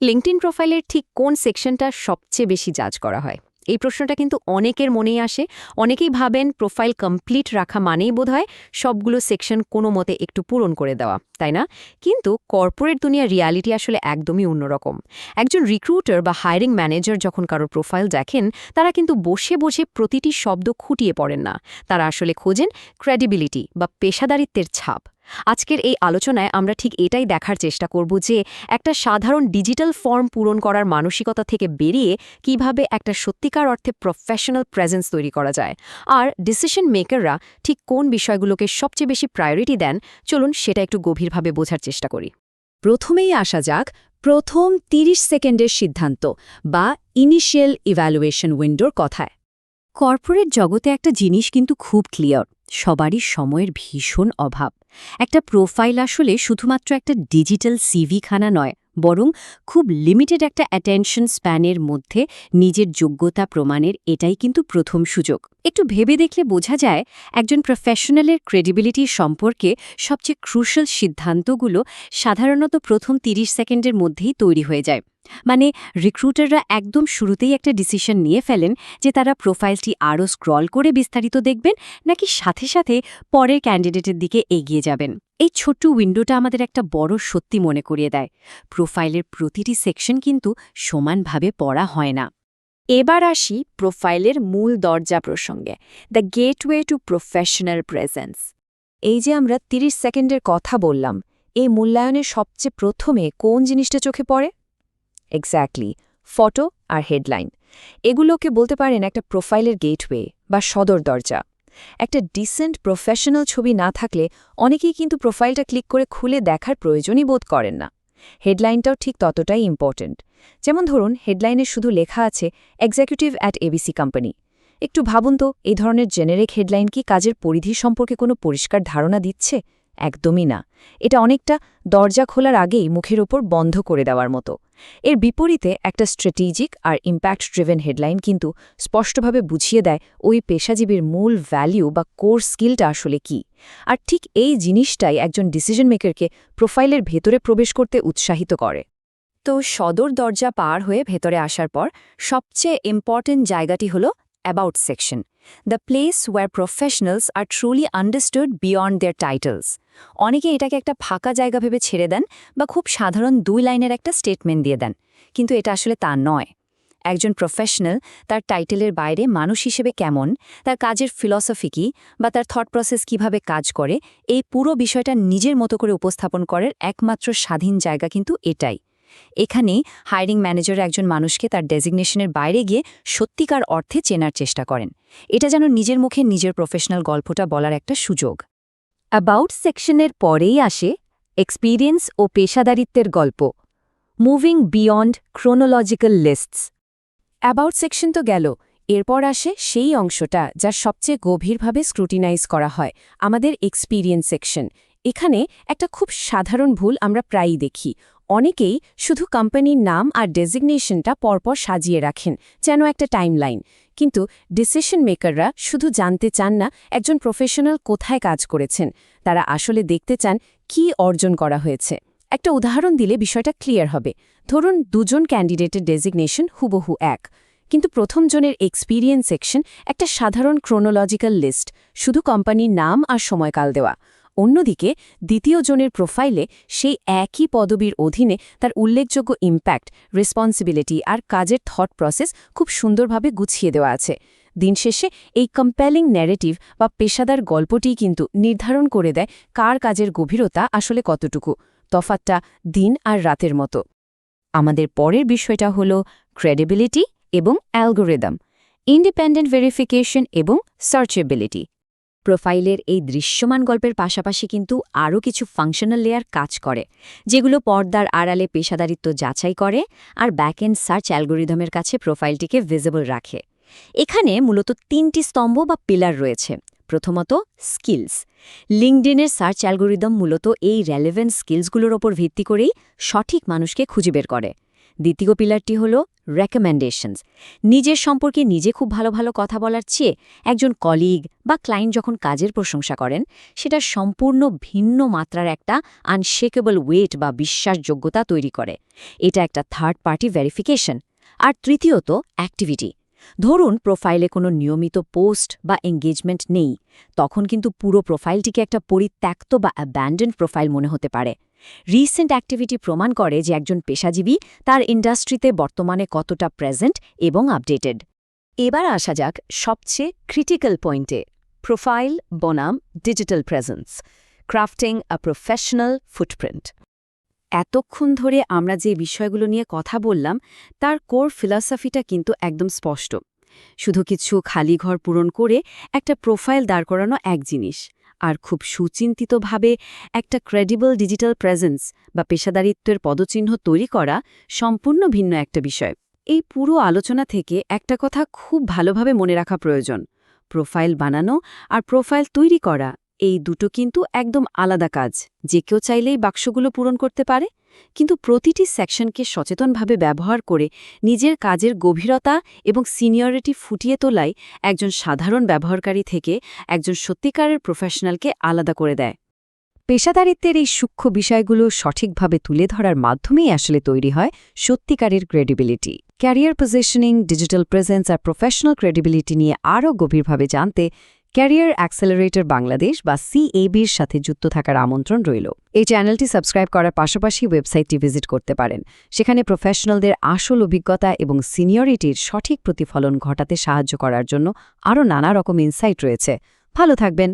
LinkedIn প্রোফাইলের ঠিক কোন সেকশনটা সবচেয়ে বেশি জাজ করা হয়? এই প্রশ্নটা কিন্তু অনেকের মনেই আসে। অনেকেই ভাবেন প্রোফাইল কমপ্লিট রাখা মানেই বোধহয় সবগুলো সেকশন কোনো মতে একটু পূরণ করে দেওয়া, তাই না? কিন্তু কর্পোরেট দুনিয়ার রিয়ালিটি আসলে একদমই অন্যরকম। একজন রিক্রুটার বা হায়ারিং ম্যানেজার যখন কারো প্রোফাইল দেখেন, তারা কিন্তু বসে বসে প্রতিটি শব্দ খুঁটিয়ে পড়েন না। তারা আসলে খোঁজেন ক্রেডিবিলিটি বা পেশাদারিত্বের ছাপ। আজকের এই আলোচনায় আমরা ঠিক এটাই দেখার চেষ্টা করব যে একটা সাধারণ ডিজিটাল ফর্ম পূরণ করার মানসিকতা থেকে বেরিয়ে কিভাবে একটা সত্যিকার অর্থে প্রফেশনাল প্রেজেন্স তৈরি করা যায়, আর ডিসিশন মেকাররা ঠিক কোন বিষয়গুলোকে সবচেয়ে বেশি প্রায়োরিটি দেন। চলুন সেটা একটু গভীরভাবে বোঝার চেষ্টা করি। প্রথমেই আসা যাক প্রথম ৩০ সেকেন্ডের সিদ্ধান্ত বা ইনিশিয়াল ইভ্যালুয়েশন উইন্ডোর কথায়। কর্পোরেট জগতে একটা জিনিস কিন্তু খুব ক্লিয়ার, সবারই সময়ের ভীষণ অভাব। একটা প্রোফাইল আসলে শুধুমাত্র একটা ডিজিটাল সিভি খানা নয়, বরং খুব লিমিটেড একটা অ্যাটেনশন স্প্যানের মধ্যে নিজের যোগ্যতা প্রমাণের এটাই কিন্তু প্রথম সুযোগ। একটু ভেবে দেখলে বোঝা যায় একজন প্রফেশনালের ক্রেডিবিলিটি সম্পর্কে সবচেয়ে ক্রুশাল সিদ্ধান্তগুলো সাধারণত প্রথম ৩০ সেকেন্ডের মধ্যেই তৈরি হয়ে যায়। মানে রিক্রুটাররা একদম শুরুতেই একটা ডিসিশন নিয়ে ফেলেন যে তারা প্রোফাইলটি আরও স্ক্রল করে বিস্তারিত দেখবেন নাকি সাথে সাথে পরের ক্যান্ডিডেটের দিকে এগিয়ে যাবেন। এই ছোট্ট উইন্ডোটা আমাদের একটা বড় সত্যি মনে করিয়ে দেয়, প্রোফাইলের প্রতিটি সেকশন কিন্তু সমানভাবে পড়া হয় না। এবার আসি প্রোফাইলের মূল দরজা প্রসঙ্গে, the gateway to professional presence. এই যে আমরা ৩০ সেকেন্ডের কথা বললাম, এই মূল্যায়নের সবচেয়ে প্রথমে কোন জিনিসটা চোখে পড়ে? এক্স্যাক্টলি, ফটো আর হেডলাইন। এগুলোকে বলতে পারেন একটা প্রোফাইলের গেটওয়ে বা সদর দরজা। একটা ডিসেন্ট প্রফেশনাল ছবি না থাকলে অনেকেই কিন্তু প্রোফাইলটা ক্লিক করে খুলে দেখার প্রয়োজনই বোধ করেন না। হেডলাইনটাও ঠিক ততটাই ইম্পর্ট্যান্ট। যেমন ধরুন, হেডলাইনে শুধু লেখা আছে এক্সিকিউটিভ অ্যাট এবিসি কোম্পানি। একটু ভাবুন তো, এই ধরনের জেনেরিক হেডলাইন কি কাজের পরিধি সম্পর্কে কোনো পরিষ্কার ধারণা দিচ্ছে? একদমই না। এটা অনেকটা দরজা খোলার আগেই মুখের ওপর বন্ধ করে দেওয়ার মতো। এর বিপরীতে একটা স্ট্র্যাটেজিক আর ইম্প্যাক্ট ড্রিভেন হেডলাইন কিন্তু স্পষ্টভাবে বুঝিয়ে দেয় ওই পেশাজীবীর মূল ভ্যালিউ বা কোর স্কিলটা আসলে কি। আর ঠিক এই জিনিসটাই একজন ডিসিশন মেকারকে প্রোফাইলের ভেতরে প্রবেশ করতে উৎসাহিত করে। তো সদর দরজা পার হয়ে ভেতরে আসার পর সবচেয়ে ইম্পর্টেন্ট জায়গাটি হল about section, the place where professionals are truly understood beyond their titles. অনেকে এটাকে একটা ফাঁকা জায়গা ভেবে ছেড়ে দেন বা খুব সাধারণ ২ লাইনের একটা স্টেটমেন্ট দিয়ে দেন, কিন্তু এটা আসলে তা নয়। একজন প্রফেশনাল তার টাইটেলের বাইরে মানুষ হিসেবে কেমন, তার কাজের ফিলসফি কী বা তার থট প্রসেস কিভাবে কাজ করে, এই পুরো বিষয়টা নিজের মতো করে উপস্থাপন করার একমাত্র স্বাধীন জায়গা কিন্তু এটাই। এখানেই হায়ারিং ম্যানেজার একজন মানুষকে তার ডেজিগনেশনের বাইরে গিয়ে সত্যিকার অর্থে চেনার চেষ্টা করেন। এটা যেন নিজের মুখে নিজের প্রফেশনাল গল্পটা বলার একটা সুযোগ। অ্যাবাউট সেকশনের পরেই আসে এক্সপিরিয়েন্স ও পেশাদারিত্বের গল্প, moving beyond chronological lists. About section তো গেল, এরপর আসে সেই অংশটা যা সবচেয়ে গভীরভাবে স্ক্রুটিনাইজ করা হয়, আমাদের এক্সপিরিয়েন্স সেকশন। এখানে একটা খুব সাধারণ ভুল আমরা প্রায়ই দেখি। অনেকেই শুধু কোম্পানির নাম আর ডেজিগনেশনটা পরপর সাজিয়ে রাখেন, যেন একটা টাইমলাইন। কিন্তু ডিসিশন মেকাররা শুধু জানতে চান না একজন প্রফেশনাল কোথায় কাজ করেছেন, তারা আসলে দেখতে চান কি অর্জন করা হয়েছে। একটা উদাহরণ দিলে বিষয়টা ক্লিয়ার হবে। ধরুন, ২ জন ক্যান্ডিডেটের ডেজিগনেশন হুবহু এক, কিন্তু প্রথম জনের এক্সপিরিয়েন্স সেকশন একটা সাধারণ ক্রোনোলজিক্যাল লিস্ট, শুধু কোম্পানির নাম আর সময়কাল দেওয়া। অন্যদিকে দ্বিতীয় জনের প্রোফাইলে সেই একই পদবীর অধীনে তার উল্লেখযোগ্য ইম্প্যাক্ট, রেসপন্সিবিলিটি আর কাজের থট প্রসেস খুব সুন্দরভাবে গুছিয়ে দেওয়া আছে। দিন শেষে এই কম্পেলিং ন্যারেটিভ বা পেশাদার গল্পটিই কিন্তু নির্ধারণ করে দেয় কার কাজের গভীরতা আসলে কতটুকু। তফাৎটা দিন আর রাতের মতো। আমাদের পরের বিষয়টা হল ক্রেডিবিলিটি এবং অ্যালগোরিদম, ইন্ডিপেন্ডেন্ট ভেরিফিকেশন এবং সার্চেবিলিটি। প্রোফাইলের এই দৃশ্যমান গল্পের পাশাপাশি কিন্তু আরও কিছু ফাংশনাল লেয়ার কাজ করে, যেগুলো পর্দার আড়ালে পেশাদারিত্ব যাচাই করে আর ব্যাকএন্ড সার্চ অ্যালগোরিদমের কাছে প্রোফাইলটিকে ভিজিবল রাখে। এখানে মূলত ৩টি স্তম্ভ বা পিলার রয়েছে। প্রথমত, স্কিলস। লিঙ্কডইনের সার্চ অ্যালগোরিদম মূলত এই রেলেভেন্ট স্কিলসগুলোর ওপর ভিত্তি করেই সঠিক মানুষকে খুঁজে বের করে। দ্বিতীয় পিলারটি হল রেকমেন্ডেশনস। নিজের সম্পর্কে নিজে খুব ভালো ভালো কথা বলার চেয়ে একজন কলিগ বা ক্লায়েন্ট যখন কাজের প্রশংসা করেন, সেটা সম্পূর্ণ ভিন্ন মাত্রার একটা আনশেকেবল ওয়েট বা বিশ্বাসযোগ্যতা তৈরি করে। এটা একটা থার্ড পার্টি ভেরিফিকেশন। আর তৃতীয়ত অ্যাক্টিভিটি। ধরুন প্রোফাইলে কোনো নিয়মিত পোস্ট বা এঙ্গেজমেন্ট নেই, তখন কিন্তু পুরো প্রোফাইলটিকে একটা পরিত্যক্ত বা অ্যাব্যান্ডেন্ড প্রোফাইল মনে হতে পারে। রিসেন্ট অ্যাক্টিভিটি প্রমাণ করে যে একজন পেশাজীবী তার ইন্ডাস্ট্রিতে বর্তমানে কতটা প্রেজেন্ট এবং আপডেটেড। এবার আসা যাক সবচেয়ে ক্রিটিক্যাল পয়েন্টে, প্রোফাইল বনাম ডিজিটাল প্রেজেন্স, ক্রাফটিং আ প্রফেশনাল ফুটপ্রিন্ট। এতক্ষণ ধরে আমরা যে বিষয়গুলো নিয়ে কথা বললাম তার কোর ফিলসফিটা কিন্তু একদম স্পষ্ট। শুধু কিছু খালি ঘর পূরণ করে একটা প্রোফাইল দাঁড় করানো এক জিনিস, আর খুব সুচিন্তিতভাবে একটা ক্রেডিবল ডিজিটাল প্রেজেন্স বা পেশাদারিত্বের পদচিহ্ন তৈরি করা সম্পূর্ণ ভিন্ন একটা বিষয়। এই পুরো আলোচনা থেকে একটা কথা খুব ভালোভাবে মনে রাখা প্রয়োজন: প্রোফাইল বানানো আর প্রোফাইল তৈরি করা এই দুটো কিন্তু একদম আলাদা কাজ। যে কেউ চাইলেই বাক্সগুলো পূরণ করতে পারে, কিন্তু প্রতিটি সেকশনকে সচেতনভাবে ব্যবহার করে নিজের কাজের গভীরতা এবং সিনিয়রিটি ফুটিয়ে তোলাই একজন সাধারণ ব্যবহারকারী থেকে একজন সত্যিকারের প্রফেশনালকে আলাদা করে দেয়। পেশাদারিত্বের এই সূক্ষ্ম বিষয়গুলো সঠিকভাবে তুলে ধরার মাধ্যমেই আসলে তৈরি হয় সত্যিকারের credibility. Career positioning, digital presence আর প্রফেশনাল ক্রেডিবিলিটি নিয়ে আরও গভীরভাবে জানতে ক্যারিয়ার অ্যাক্সেলারেটর বাংলাদেশ বা CABর সাথে যুক্ত থাকার আমন্ত্রণ রইল। এই চ্যানেলটি সাবস্ক্রাইব করার পাশাপাশি ওয়েবসাইটটি ভিজিট করতে পারেন। সেখানে প্রফেশনালদের আসল অভিজ্ঞতা এবং সিনিয়রিটির সঠিক প্রতিফলন ঘটাতে সাহায্য করার জন্য আরও নানা রকম ইনসাইট রয়েছে। ভালো থাকবেন।